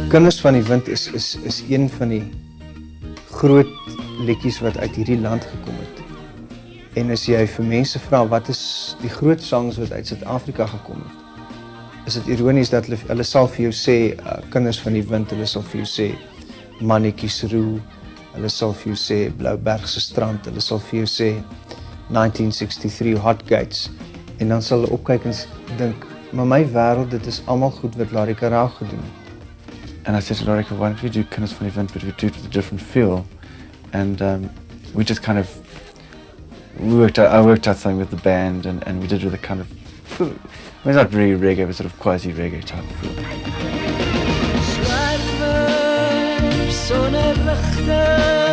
Kinders van die Wind is een van die groot liedjies wat uit hierdie land gekom het. En as jy vir mense vra wat is die groot songs wat uit Suid-Afrika gekom het, is dit ironies dat hulle sal vir jou sê Kinders van die Wind, hulle sal vir jou sê Mannetjies Roe, hulle sal vir jou sê Bloubergse Strand, hulle sal vir jou sê 1963 Hot Gates, en dan sal hulle opkyk en dink, maar my wêreld, dit is allemaal goed wat Larika Rauw gedoen het. And I said to Larika, why don't we do Kinders van die Wind, but we do it with a different feel? And we just kind of, I worked out something with the band, and we did with a kind of, it's not really reggae, but sort of quasi-reggae type feel. Zwerver, zonnewachter.